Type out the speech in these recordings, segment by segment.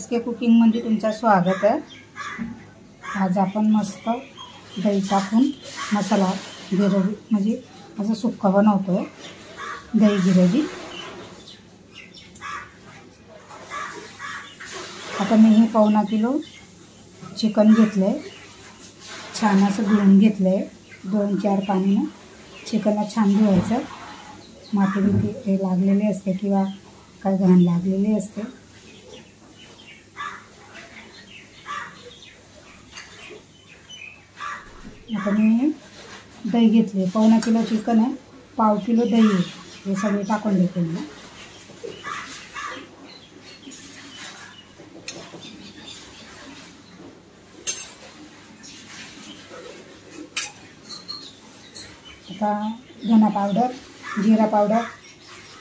SK कुकिंगमध्ये तुमचं स्वागत आहे। आज आपण मस्त दही टाकून मसाला गिरवी म्हणजे असं सुक्का बनवतोय, दही गिरवी। आता मी हे 1.25 किलो चिकन घेतलंय, छान असं धुवून घेतलंय 2-4 पाण्याने। चिकनला छान धुवायचं, माती बिती लागलेली असते किंवा काय घाण लागलेली असते। आता मी दही घेतले, 1.25 किलो चिकन आहे, 1/2 किलो दही आहे, हे सगळे टाकून देते मी। आता धना पावडर, जीरा पावडर,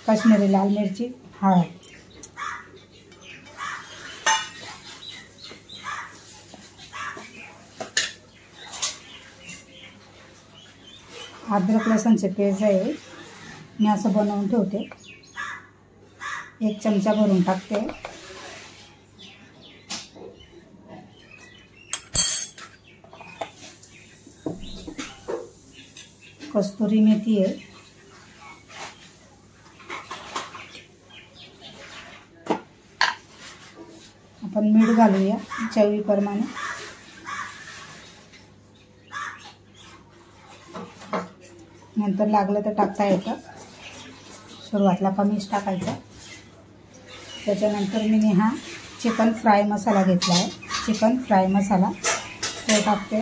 काश्मीरी लाल मिरची, हळद, अद्रक लसूणचे पेस्ट आहे, मी असं बनवून ठेवते। 1 चमचा भरून टाकते। कस्तुरी मेथी आहे, आपण मीठ घालूया चवीप्रमाणे। नंतर लागलं तर टाकता येतं, सुरुवातीला कमीच टाकायचं। त्याच्यानंतर मी हा चिकन फ्राय मसाला घेतला आहे, चिकन फ्राय मसाला तो टाकते,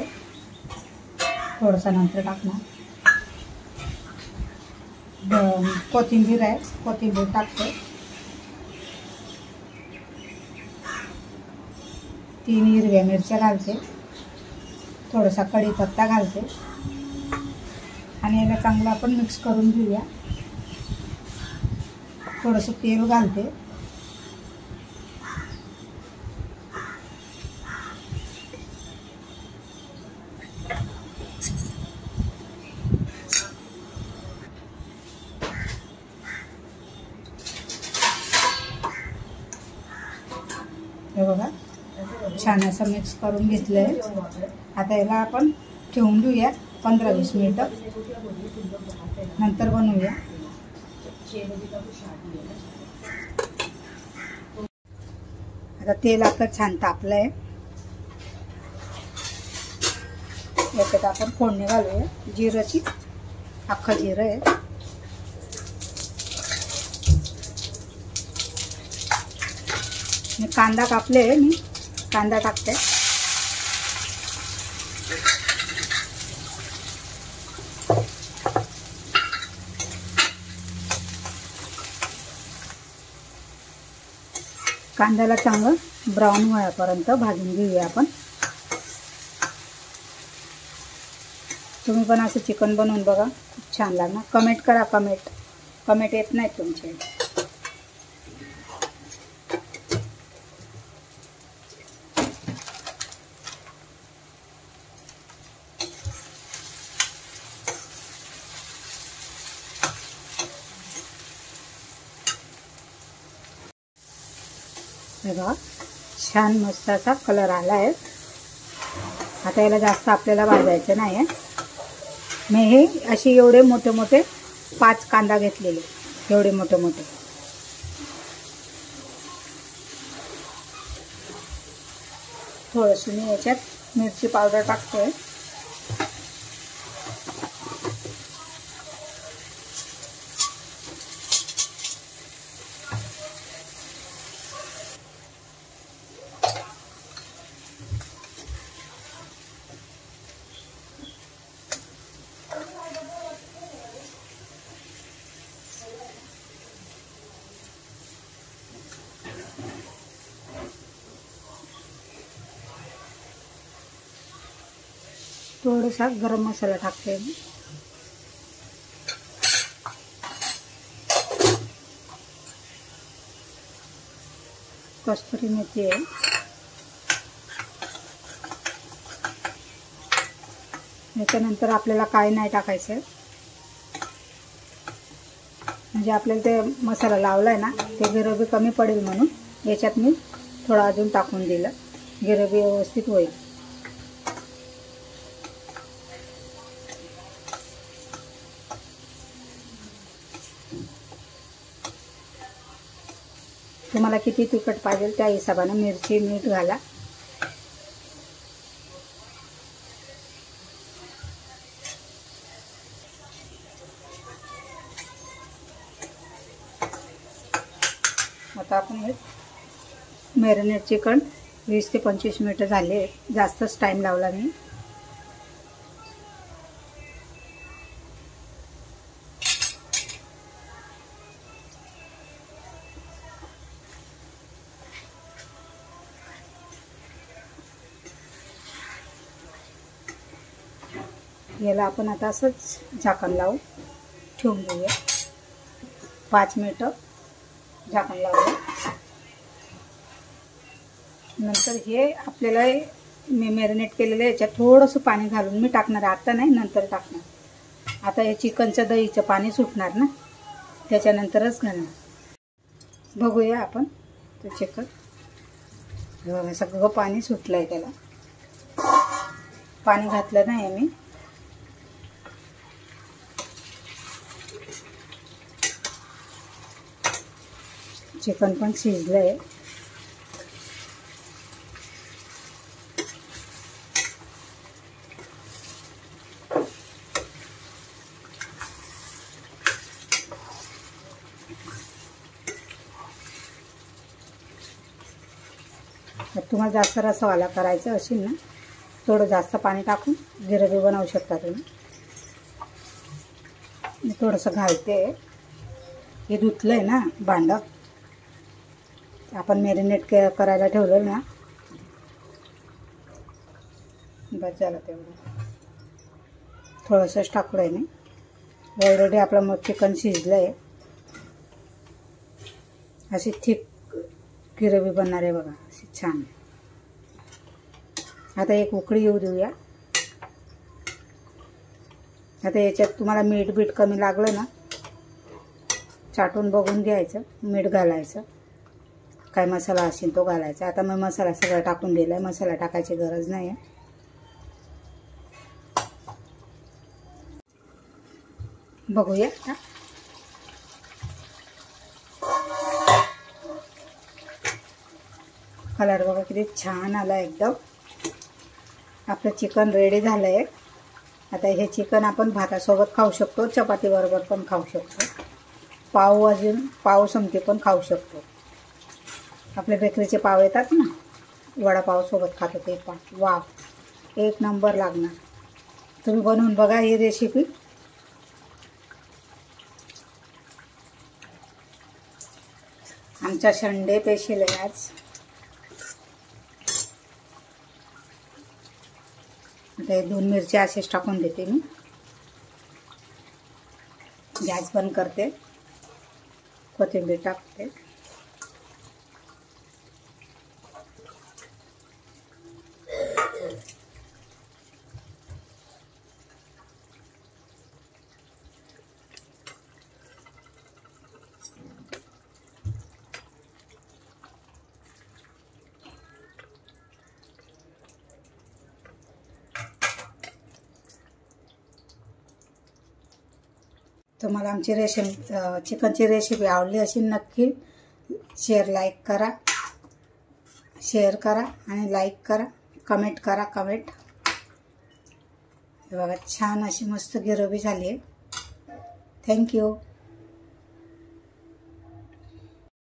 थोडासा नंतर टाकणार। कोथिंबीर आहे, कोथिंबीर टाकते। 3 हिरव्या मिरच्या घालते, थोडासा कढीपत्ता घालते आणि याला चांगलं आपण मिक्स करून घेऊया। थोडंसं तेल घालते, हे बघा छान असं मिक्स करून घेतलंय। आता याला आपण ठेवून देऊया 15-20 मिनिटं, नंतर बनवूया। आता तेल आपलं छान तापलंय, याच्यात आपण फोडणी घालूया। जिराची, अख्खं जिरं आहे, मी कांदा कापले, मी कांदा टाकते। कांद्याला चांगलं ब्राऊन होईपर्यंत भाजून घेऊया आपण। तुम्ही पण असं चिकन बनवून बघा, खूप छान लागणार। कमेंट करा, कमेंट येत नाहीत तुमचे। बघा छान मस्त असा कलर आला आहे। आता याला जास्त आपल्याला भाजायचं नाही आहे। मी हे असे एवढे मोठे मोठे 5 कांदा घेतलेले, एवढे मोठे मोठे। थोडंसं मी याच्यात मिरची पावडर टाकते, थोडासा गरम मसाला टाकते मी, कस्तुरी मेथी आहे, याच्यानंतर आपल्याला काय नाही टाकायचं, म्हणजे आपल्याला ते मसाला लावलाय ना ते गिरवी कमी पडेल म्हणून याच्यात मी थोडं अजून टाकून दिलं, गिरवी व्यवस्थित होईल. तुम्हाला किती तिखट पाहिजे त्या हिशोबाने मिरची मीठ घाला. आता आपण हे मॅरिनेट चिकन 20 ते 25 मिनिटं झाले, जास्तच टाइम लावला मी. याला आपण आता असंच झाकण लावून ठेवून देऊया. 5 मिनिटं झाकण लावूया. नंतर हे आपल्याला मी मॅरिनेट केलेलं याच्यात थोडंसं पाणी घालून मी टाकणार, आता नाही नंतर टाकणार. आता हे चिकनचं दहीचं पाणी सुटणार ना, त्याच्यानंतरच घालणार. बघूया आपण ते चिकन. बघा सगळं पाणी सुटलं आहे, त्याला पाणी घातलं नाही मी. चिकन पण शिजलं आहे. तुम्हाला जास्त रस्सावाला करायचं असेल ना, थोडं जास्त पाणी टाकून गिरवी बनवू शकता तुम्ही. मी थोडंसं घालते. हे धुतलं आहे ना भांडं, आपण मॅरिनेट करायला ठेवलं ना, बस झालं तेवढं. थोडंसंच टाकलं आहे मी. ऑलरेडी आपलं मग चिकन शिजलं आहे. अशी थिक गिरवी बनणार आहे बघा, अशी छान. आता एक उकळी येऊ देऊया. आता याच्यात तुम्हाला मीठ कमी लागलं ना, चाटून बघून घ्यायचं, मीठ घालायचं. काय मसाला असेल तो घालायचा. आता मी मसाला सगळा टाकून दिला आहे, मसाला टाकायची गरज नाही आहे. बघूया आता. कलर बघा किती छान आला एकदम. आपलं चिकन रेडी झालं आहे. आता हे चिकन आपण भातासोबत खाऊ शकतो, चपातीबरोबर पण खाऊ शकतो, पाव समती पण खाऊ शकतो. आपले बेकरीचे पाव येतात ना, वडापावसोबत खातो ते पण. वा, एक नंबर लागणार. तुम्ही बनवून बघा ही रेसिपी. आमचा संडे स्पेशल आहे आज. आता 2 मिरच्या असेच टाकून देते मी. गॅस बंद करते, कोथिंबीर टाकते. तुम्हाला आमची चिकनची रेसिपी आवडली असेल नक्की लाईक करा, शेअर करा आणि लाईक करा, कमेंट करा. बघा छान अशी मस्त गिरवी झाली आहे. थँक्यू.